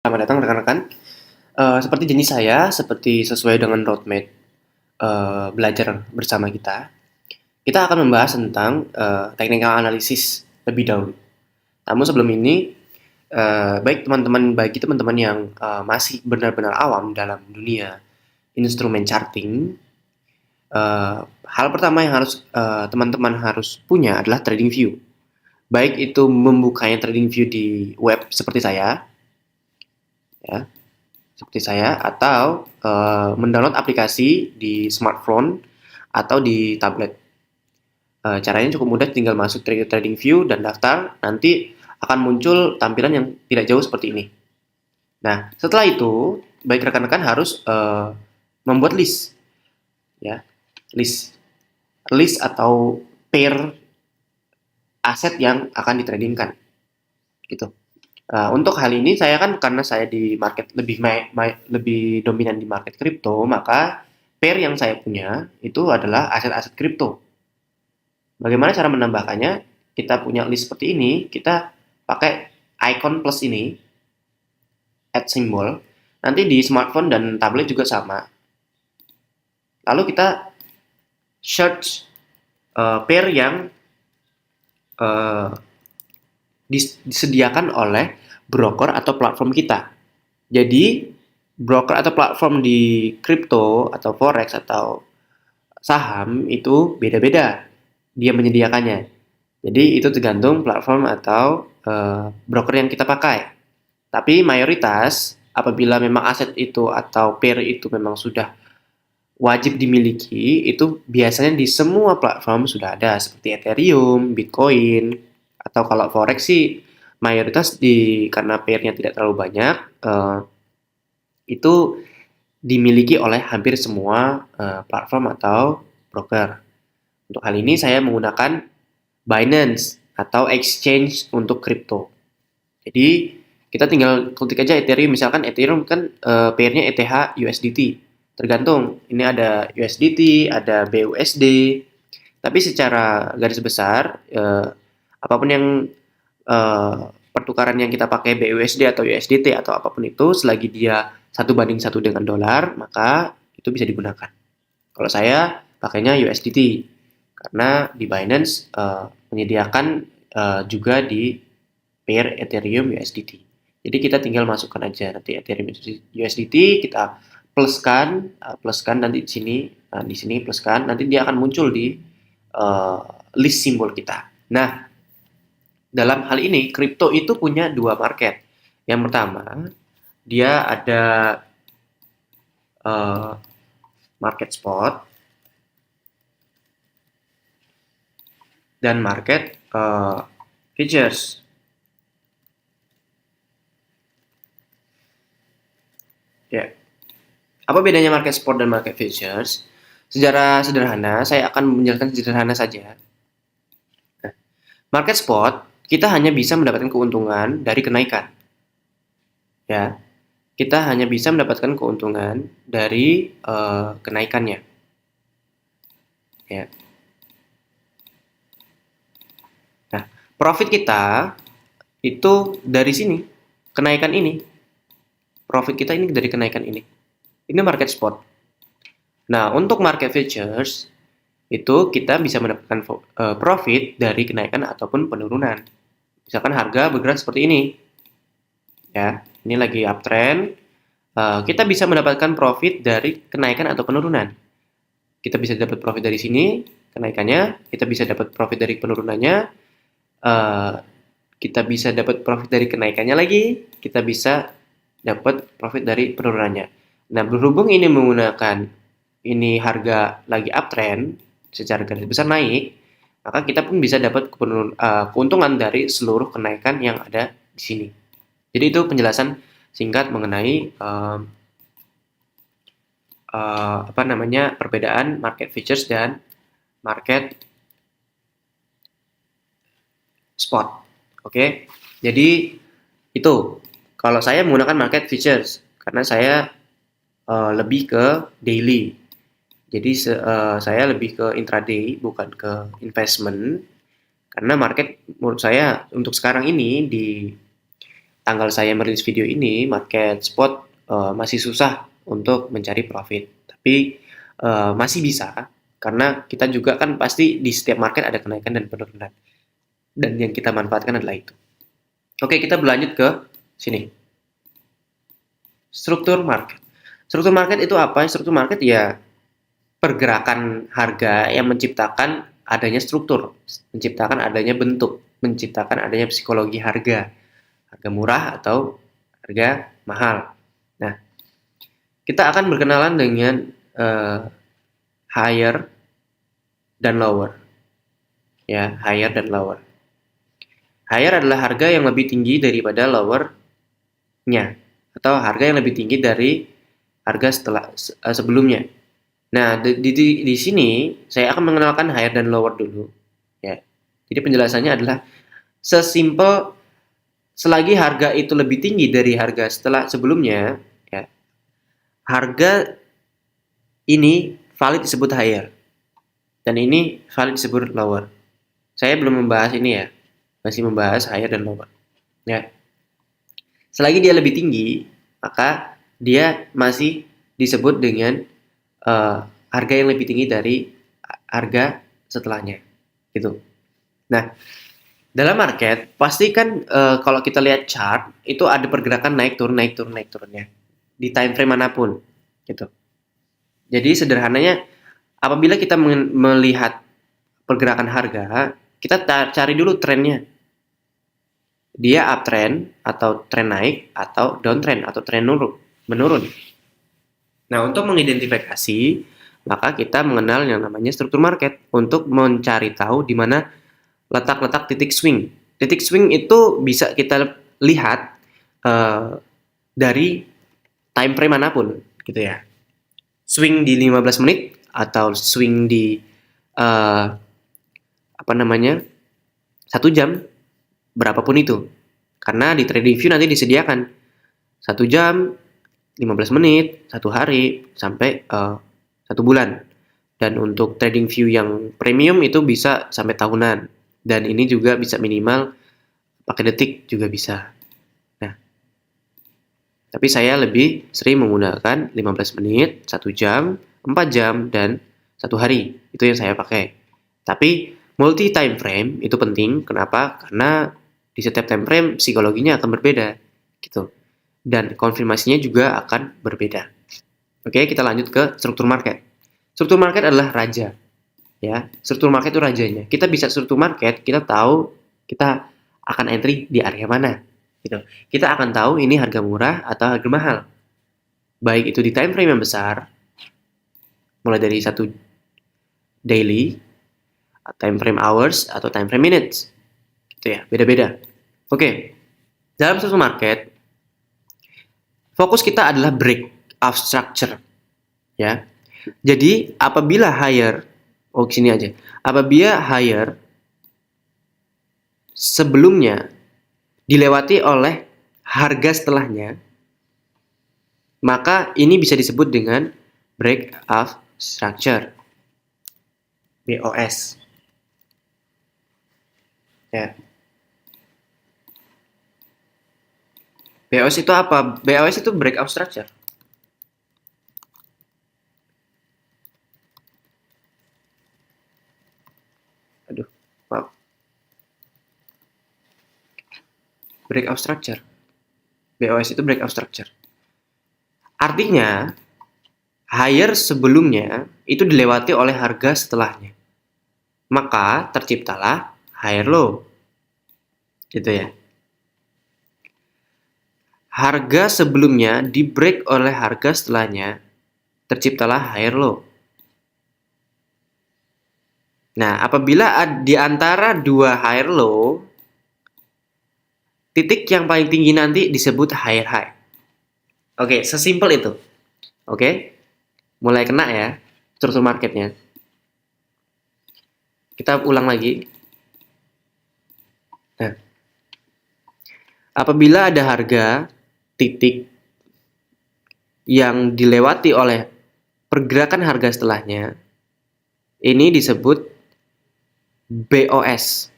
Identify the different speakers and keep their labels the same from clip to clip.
Speaker 1: Selamat datang rekan-rekan. Seperti janji saya, seperti sesuai dengan roadmap belajar bersama kita akan membahas tentang technical analysis lebih dahulu. Namun sebelum ini, bagi teman-teman yang masih benar-benar awam dalam dunia instrumen charting, hal pertama yang harus teman-teman harus punya adalah trading view. Baik itu membukanya trading view di web seperti saya, ya, atau mendownload aplikasi di smartphone atau di tablet. Caranya cukup mudah, tinggal masuk trading view dan daftar, nanti akan muncul tampilan yang tidak jauh seperti ini. Nah, setelah itu, baik rekan-rekan harus membuat list, ya, list atau pair aset yang akan ditradingkan, gitu. Untuk hal ini saya kan karena saya di market lebih dominan di market kripto, maka pair yang saya punya itu adalah aset-aset kripto. Bagaimana cara menambahkannya? Kita punya list seperti ini, kita pakai icon plus ini, add symbol. Nanti di smartphone dan tablet juga sama. Lalu kita search pair yang uh, disediakan oleh broker atau platform kita. Jadi, broker atau platform di kripto atau forex atau saham itu beda-beda dia menyediakannya. Jadi, itu tergantung platform atau broker yang kita pakai. Tapi mayoritas apabila memang aset itu atau pair itu memang sudah wajib dimiliki, itu biasanya di semua platform sudah ada seperti Ethereum, Bitcoin, atau kalau forex sih mayoritas karena pairnya tidak terlalu banyak, itu dimiliki oleh hampir semua platform atau broker. Untuk hal ini saya menggunakan Binance atau exchange untuk kripto. Jadi kita tinggal ketik aja Ethereum, misalkan Ethereum kan pairnya ETH USDT. Tergantung, ini ada USDT, ada BUSD. Tapi secara garis besar, apapun yang eh, pertukaran yang kita pakai BUSD atau USDT atau apapun itu, selagi dia 1:1 dengan dolar, maka itu bisa digunakan. Kalau saya pakainya USDT, karena di Binance menyediakan juga di pair Ethereum USDT. Jadi kita tinggal masukkan aja nanti Ethereum USDT, kita pluskan nanti di sini pluskan, nanti dia akan muncul di uh, list simbol kita. Nah, dalam hal ini kripto itu punya dua market. Yang pertama, dia ada uh, market spot dan market futures. Ya, apa bedanya market spot dan market futures? Secara sederhana, saya akan menjelaskan sederhana saja. Nah, market spot kita hanya bisa mendapatkan keuntungan dari kenaikan. Ya, kita hanya bisa mendapatkan keuntungan dari kenaikannya. Ya. Nah, profit kita itu dari sini, kenaikan ini. Profit kita ini dari kenaikan ini. Ini market spot. Nah, untuk market futures itu kita bisa mendapatkan profit dari kenaikan ataupun penurunan. Misalkan harga bergerak seperti ini. Ya, ini lagi uptrend. Kita bisa mendapatkan profit dari kenaikan atau penurunan. Kita bisa dapat profit dari sini, kenaikannya. Kita bisa dapat profit dari penurunannya. Uh, kita bisa dapat profit dari kenaikannya lagi. Kita bisa dapat profit dari penurunannya. Nah, berhubung ini menggunakan ini harga lagi uptrend, secara garis besar naik, maka kita pun bisa dapat keuntungan dari seluruh kenaikan yang ada di sini. Jadi itu penjelasan singkat mengenai perbedaan market futures dan market spot. Oke, jadi itu kalau saya menggunakan market futures karena saya lebih ke daily. Jadi saya lebih ke intraday bukan ke investment karena market menurut saya untuk sekarang ini di tanggal saya merilis video ini, market spot masih susah untuk mencari profit. Tapi masih bisa, karena kita juga kan pasti di setiap market ada kenaikan dan penurunan. Dan yang kita manfaatkan adalah itu. Oke, kita berlanjut ke sini. Struktur market. Struktur market itu apa? Struktur market ya pergerakan harga yang menciptakan adanya struktur, menciptakan adanya bentuk, menciptakan adanya psikologi harga. Harga murah atau harga mahal. Nah, kita akan berkenalan dengan higher dan lower. Ya, higher dan lower. Higher adalah harga yang lebih tinggi daripada lower-nya, atau harga yang lebih tinggi dari harga sebelumnya. Nah, di sini saya akan mengenalkan higher dan lower dulu. Ya. Jadi penjelasannya adalah sesimpel selagi harga itu lebih tinggi dari harga sebelumnya, ya, harga ini valid disebut higher, dan ini valid disebut lower. Saya belum membahas ini ya, masih membahas higher dan lower. Ya. Selagi dia lebih tinggi, maka dia masih disebut dengan harga yang lebih tinggi dari harga setelahnya, gitu. Nah, dalam market pasti kan kalau kita lihat chart itu ada pergerakan naik turunnya di time frame manapun, gitu. Jadi sederhananya, apabila kita melihat pergerakan harga, kita cari dulu trennya. Dia uptrend atau tren naik atau downtrend atau tren menurun. Nah, untuk mengidentifikasi, maka kita mengenal yang namanya struktur market untuk mencari tahu di mana letak-letak titik swing. Titik swing itu bisa kita lihat dari time frame manapun, gitu ya. Swing di 15 menit atau swing di 1 jam, berapapun itu. Karena di TradingView nanti disediakan 1 jam, 15 menit, 1 hari, sampai 1 bulan. Dan untuk TradingView yang premium itu bisa sampai tahunan. Dan ini juga bisa minimal pakai detik juga bisa. Nah, tapi saya lebih sering menggunakan 15 menit, 1 jam, 4 jam, dan 1 hari. Itu yang saya pakai. Tapi multi time frame itu penting. Kenapa? Karena di setiap time frame psikologinya akan berbeda, gitu. Dan konfirmasinya juga akan berbeda. Oke, kita lanjut ke struktur market. Struktur market adalah raja. Ya, struktur market itu rajanya. Kita bisa struktur market, kita tahu kita akan entry di area mana, gitu. Kita akan tahu ini harga murah atau harga mahal. Baik itu di time frame yang besar, mulai dari 1 daily, time frame hours atau time frame minutes. Gitu ya, beda-beda. Oke. Dalam struktur market, fokus kita adalah break of structure. Ya. Jadi, apabila higher, sini aja. Apabila higher sebelumnya dilewati oleh harga setelahnya, maka ini bisa disebut dengan break of structure. BOS. Ya. BOS itu apa? BOS itu break of structure. Aduh, maaf. Break of structure. BOS itu break of structure. Artinya, higher sebelumnya itu dilewati oleh harga setelahnya. Maka terciptalah higher low. Gitu ya. Harga sebelumnya di break oleh harga setelahnya, terciptalah higher low. Nah, apabila di antara dua higher low, titik yang paling tinggi nanti disebut higher high. Oke, sesimpel itu. Oke, mulai kena ya struktur marketnya. Kita ulang lagi. Nah, apabila ada harga titik yang dilewati oleh pergerakan harga setelahnya, ini disebut BOS.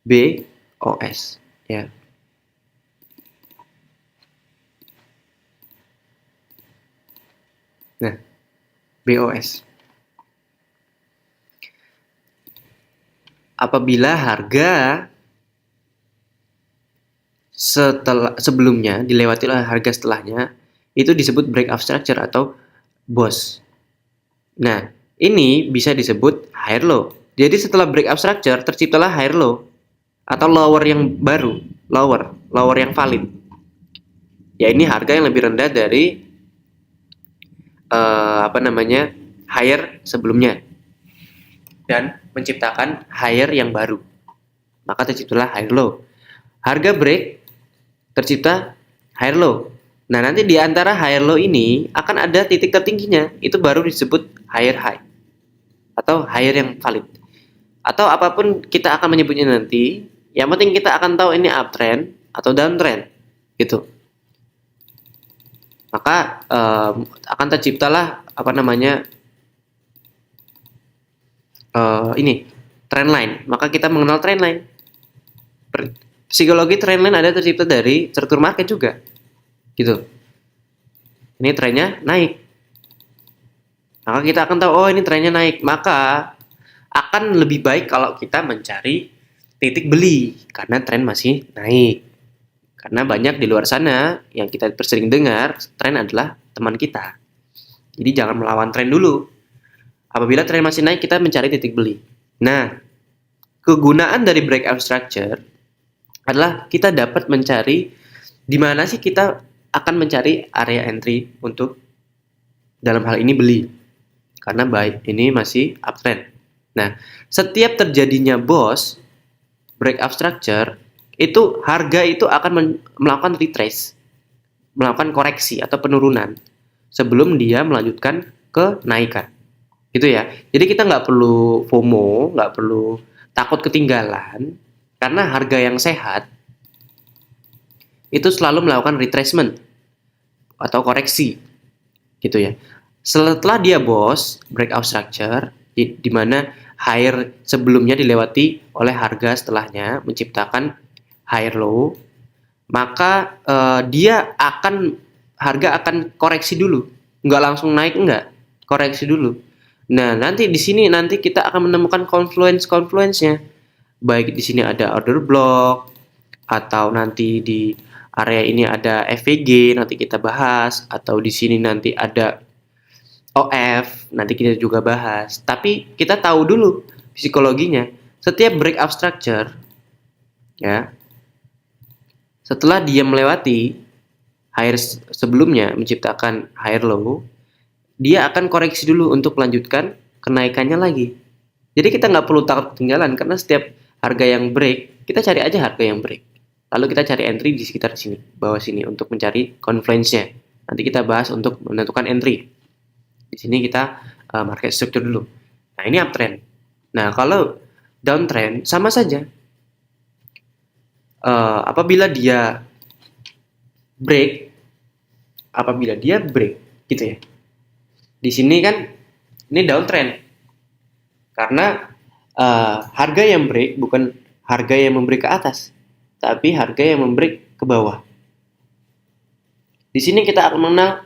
Speaker 1: BOS ya. Nah, BOS. Apabila harga sebelumnya dilewati oleh harga setelahnya, itu disebut breakout structure atau BOS. Nah, ini bisa disebut higher low. Jadi setelah breakout structure terciptalah higher low atau lower yang baru, lower yang valid. Ya, ini harga yang lebih rendah dari higher sebelumnya dan menciptakan higher yang baru. Maka terciptalah higher low. Harga break tercipta higher low. Nah, nanti di antara higher low ini akan ada titik tertingginya. Itu baru disebut higher high atau higher yang valid. Atau apapun kita akan menyebutnya nanti, yang penting kita akan tahu ini uptrend atau downtrend gitu. Maka akan terciptalah ini trend line. Maka kita mengenal trend line. Psikologi trend line ada tercipta dari struktur market juga, gitu. Ini trennya naik. Maka kita akan tahu, oh ini trennya naik. Maka akan lebih baik kalau kita mencari titik beli karena tren masih naik. Karena banyak di luar sana yang kita sering dengar, tren adalah teman kita. Jadi jangan melawan tren dulu. Apabila tren masih naik, kita mencari titik beli. Nah, kegunaan dari breakout structure adalah kita dapat mencari di mana sih kita akan mencari area entry untuk dalam hal ini beli. Karena baik ini masih uptrend. Nah, setiap terjadinya breakout structure, itu harga itu akan melakukan retrace, melakukan koreksi atau penurunan sebelum dia melanjutkan kenaikan. Gitu ya. Jadi kita nggak perlu FOMO, nggak perlu takut ketinggalan, karena harga yang sehat itu selalu melakukan retracement atau koreksi, gitu ya. Setelah dia breakout structure, di mana higher sebelumnya dilewati oleh harga setelahnya, menciptakan higher low, maka harga akan koreksi dulu, nggak langsung naik, koreksi dulu. Nah, nanti di sini kita akan menemukan confluence-nya. Baik di sini ada order block, atau nanti di area ini ada FVG, nanti kita bahas, atau di sini nanti ada OF, nanti kita juga bahas. Tapi kita tahu dulu psikologinya. Setiap breakout structure, ya, setelah dia melewati higher sebelumnya menciptakan higher low, dia akan koreksi dulu untuk melanjutkan kenaikannya lagi. Jadi kita nggak perlu takut ketinggalan, karena setiap harga yang break, kita cari aja harga yang break. Lalu kita cari entry di sekitar sini, bawah sini, untuk mencari confluence-nya. Nanti kita bahas untuk menentukan entry. Di sini kita market structure dulu. Nah, ini uptrend. Nah, kalau downtrend sama saja. Apabila dia break, gitu ya. Di sini kan ini downtrend. Karena harga yang break bukan harga yang membreak ke atas, tapi harga yang membreak ke bawah. Di sini kita akan mengenal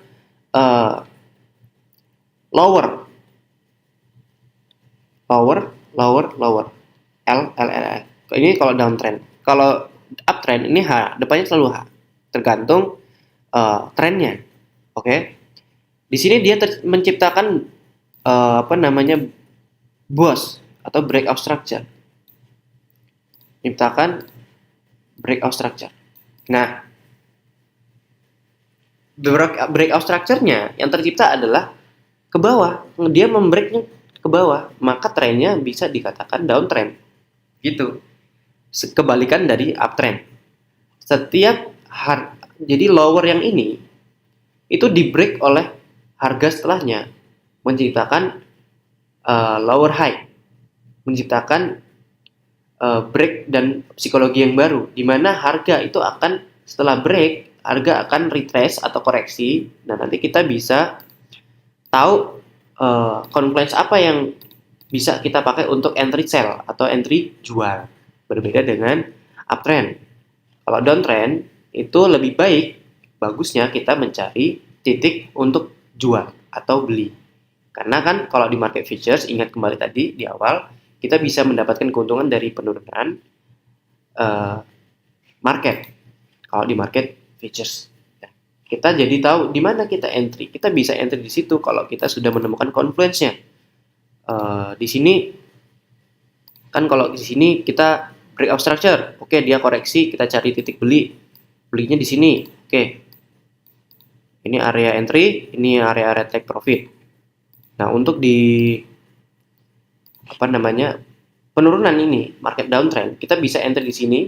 Speaker 1: lower, L. Ini kalau downtrend. Kalau uptrend ini H, depannya selalu H. Tergantung trennya. Oke. Di sini dia menciptakan BOS atau breakout structure. Menciptakan breakout structure. Nah, breakout structure-nya yang tercipta adalah ke bawah. Dia membreaknya ke bawah, maka trennya bisa dikatakan downtrend. Gitu. Kebalikan dari uptrend. Jadi lower yang ini itu di break oleh harga setelahnya, menciptakan lower high, menciptakan break dan psikologi yang baru, di mana harga itu akan setelah break, harga akan retrace atau koreksi. Nah, nanti kita bisa tahu confluence apa yang bisa kita pakai untuk entry sell atau entry jual. Berbeda dengan uptrend. Kalau downtrend itu lebih baik, bagusnya kita mencari titik untuk jual atau beli. Karena kan kalau di market futures, ingat kembali tadi di awal, kita bisa mendapatkan keuntungan dari penurunan market kalau di market futures. Kita jadi tahu di mana kita entry. Kita bisa entry di situ kalau kita sudah menemukan confluence-nya. Di sini kan kalau di sini kita breakout structure, oke dia koreksi, kita cari titik beli, belinya di sini, oke. Ini area entry, ini area take profit. Nah untuk di penurunan ini market downtrend, kita bisa entry di sini,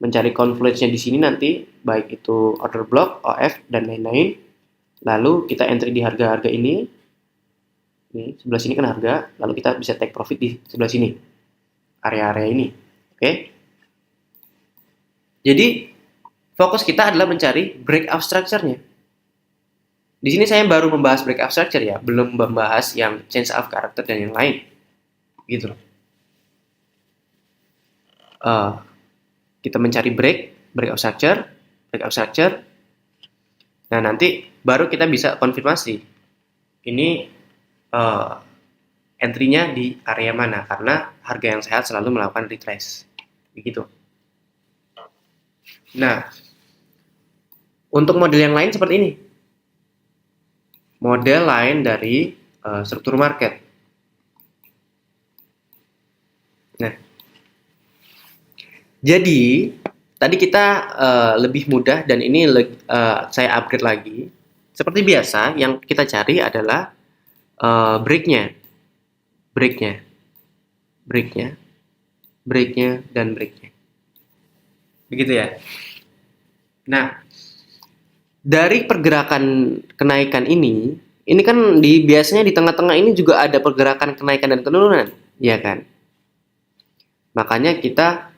Speaker 1: mencari confluence-nya di sini nanti, baik itu order block, OF dan lain-lain. Lalu kita entry di harga-harga ini sebelah sini kan harga, lalu kita bisa take profit di sebelah sini, area-area ini. Oke. Jadi fokus kita adalah mencari breakout structure-nya. Di sini saya baru membahas breakout structure ya, belum membahas yang change of character dan yang lain. Gitu loh. Kita mencari breakout structure. Nah, nanti baru kita bisa konfirmasi. Ini entry-nya di area mana, karena harga yang sehat selalu melakukan retrace. Begitu. Nah, untuk model yang lain seperti ini. Model lain dari struktur market. Nah, jadi tadi kita lebih mudah dan ini saya upgrade lagi. Seperti biasa, yang kita cari adalah break-nya, dan break-nya. Begitu ya. Nah, dari pergerakan kenaikan ini kan biasanya di tengah-tengah ini juga ada pergerakan kenaikan dan penurunan, ya kan? Makanya kita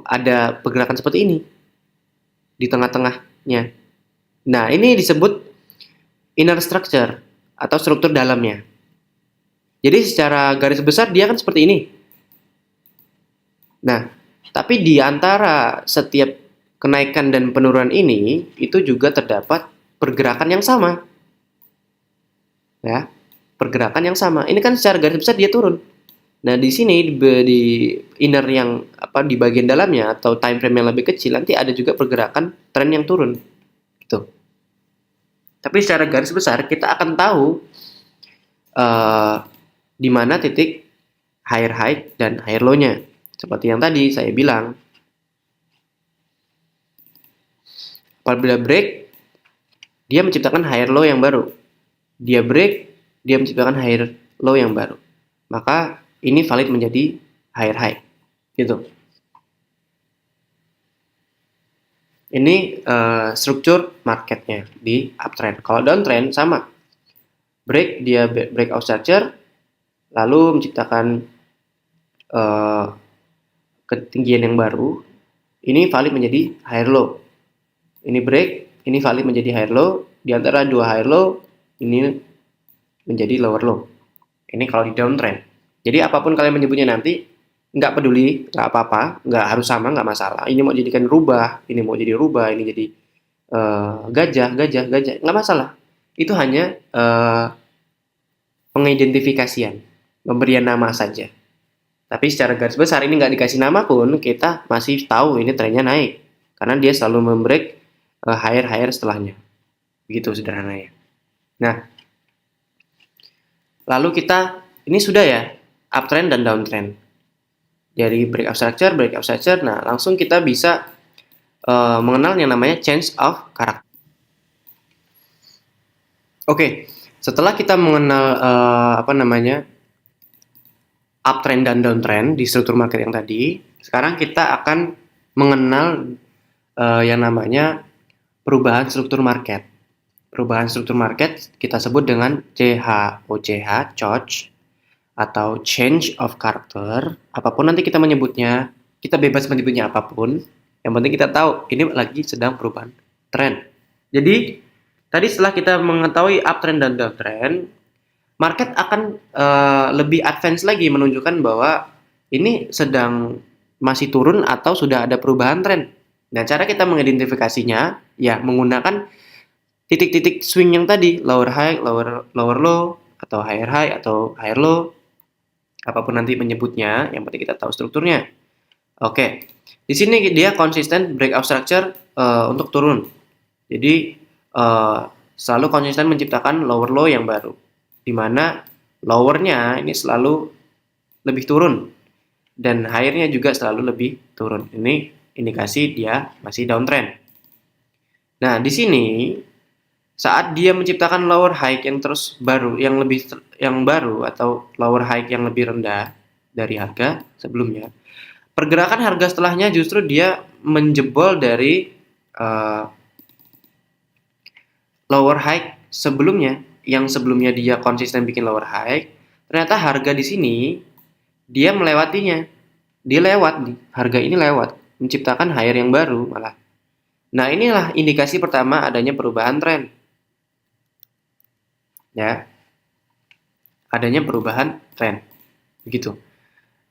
Speaker 1: ada pergerakan seperti ini di tengah-tengahnya. Nah, ini disebut inner structure atau struktur dalamnya. Jadi secara garis besar dia kan seperti ini. Nah, tapi di antara setiap kenaikan dan penurunan ini itu juga terdapat pergerakan yang sama. Ya, pergerakan yang sama. Ini kan secara garis besar dia turun. Nah, di sini di inner yang di bagian dalamnya atau time frame yang lebih kecil nanti ada juga pergerakan tren yang turun. Gitu. Tapi secara garis besar kita akan tahu di mana titik higher high dan higher low-nya. Seperti yang tadi saya bilang. Apabila break, dia menciptakan higher low yang baru. Dia break, dia menciptakan higher low yang baru. Maka ini valid menjadi higher high. Gitu. Ini struktur marketnya di uptrend. Kalau downtrend sama. Break, dia breakout structure, lalu menciptakan ketinggian yang baru. Ini valid menjadi higher low. Ini break, ini valid menjadi higher low. Di antara dua higher low, ini menjadi lower low. Ini kalau di downtrend. Jadi apapun kalian menyebutnya nanti, nggak peduli, nggak apa-apa, nggak harus sama, nggak masalah. Ini mau jadikan rubah, ini mau jadi rubah, ini jadi gajah, nggak masalah. Itu hanya pengidentifikasian, pemberian nama saja. Tapi secara garis besar ini nggak dikasih nama pun, kita masih tahu ini trennya naik. Karena dia selalu membreak higher setelahnya. Begitu sederhananya. Nah, lalu kita, ini sudah ya, uptrend dan downtrend. Dari breakout structure, nah langsung kita bisa mengenal yang namanya change of character. Oke, setelah kita mengenal uptrend dan downtrend di struktur market yang tadi, sekarang kita akan mengenal yang namanya perubahan struktur market. Perubahan struktur market kita sebut dengan CHOCH, atau change of character. Apapun nanti kita menyebutnya, kita bebas menyebutnya apapun. Yang penting kita tahu ini lagi sedang perubahan tren. Jadi tadi setelah kita mengetahui uptrend dan downtrend, market akan lebih advance lagi menunjukkan bahwa ini sedang masih turun atau sudah ada perubahan tren. Nah, cara kita mengidentifikasinya ya menggunakan titik-titik swing yang tadi, lower high, lower low, atau higher high, atau higher low, apapun nanti menyebutnya, yang penting kita tahu strukturnya. Oke, di sini dia konsisten breakout structure untuk turun. Jadi selalu konsisten menciptakan lower low yang baru, di mana lowernya ini selalu lebih turun dan higher-nya juga selalu lebih turun. Ini indikasi dia masih downtrend. Nah, di sini saat dia menciptakan lower high yang terus baru, yang baru atau lower high yang lebih rendah dari harga sebelumnya, pergerakan harga setelahnya justru dia menjebol dari lower high sebelumnya, yang sebelumnya dia konsisten bikin lower high, ternyata harga di sini dia melewatinya. Dia lewat nih, harga ini lewat, menciptakan higher yang baru malah. Nah, inilah indikasi pertama adanya perubahan tren. Ya, adanya perubahan tren. Begitu.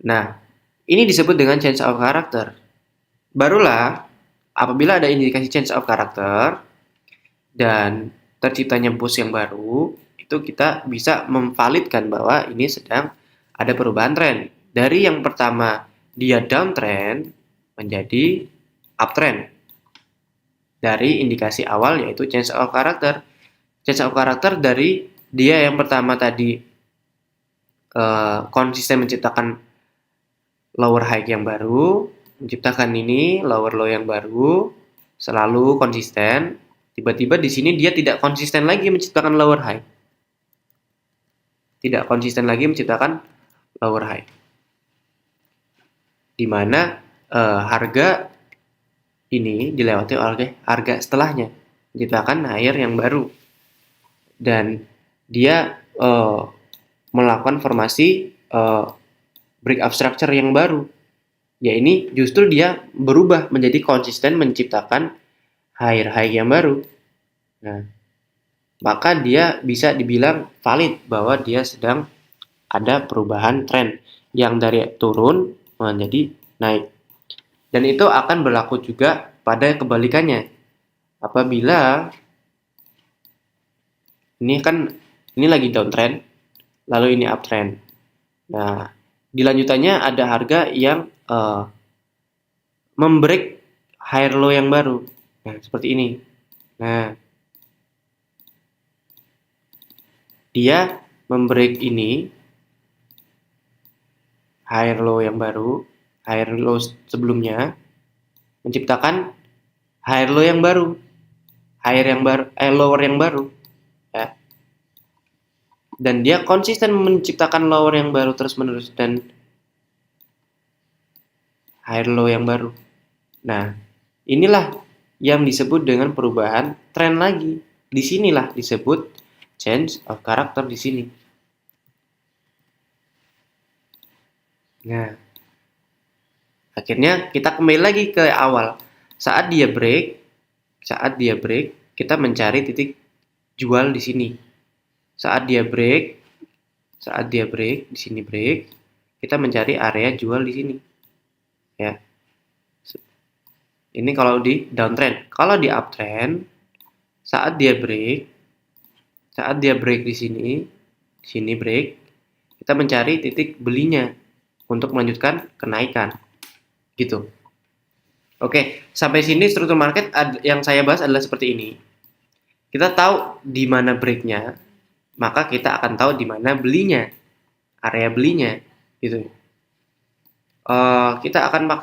Speaker 1: Nah, ini disebut dengan change of character. Barulah apabila ada indikasi change of character dan terciptanya push yang baru, itu kita bisa memvalidkan bahwa ini sedang ada perubahan tren. Dari yang pertama dia downtrend menjadi uptrend. Dari indikasi awal yaitu change of character. Change of character dari dia yang pertama tadi konsisten menciptakan lower high yang baru, menciptakan ini lower low yang baru, selalu konsisten. Tiba-tiba di sini dia tidak konsisten lagi menciptakan lower high. Tidak konsisten lagi menciptakan lower high. Di mana harga ini dilewati oleh harga setelahnya, menciptakan higher yang baru. Dan dia melakukan formasi breakout structure yang baru. Ya, ini justru dia berubah menjadi konsisten menciptakan higher high yang baru. Nah, maka dia bisa dibilang valid bahwa dia sedang ada perubahan tren yang dari turun menjadi naik. Dan itu akan berlaku juga pada kebalikannya. Apabila ini lagi downtrend, lalu ini uptrend. Nah, di lanjutannya ada harga yang membreak higher low yang baru. Nah, seperti ini. Nah, dia membreak ini higher low yang baru, higher low sebelumnya, menciptakan higher low yang baru, lower yang baru, ya. Dan dia konsisten menciptakan lower yang baru terus-menerus dan higher low yang baru. Nah, inilah yang disebut dengan perubahan tren lagi. Disinilah disebut change of character di sini. Nah, akhirnya kita kembali lagi ke awal. Saat dia break, kita mencari titik jual di sini. Saat dia break di sini break, kita mencari area jual di sini. Ya. Ini kalau di downtrend. Kalau di uptrend, saat dia break di sini break, kita mencari titik belinya untuk melanjutkan kenaikan. Gitu. Oke, sampai sini struktur market yang saya bahas adalah seperti ini. Kita tahu di mana breaknya, maka kita akan tahu di mana belinya, area belinya, gitu. Kita akan pakai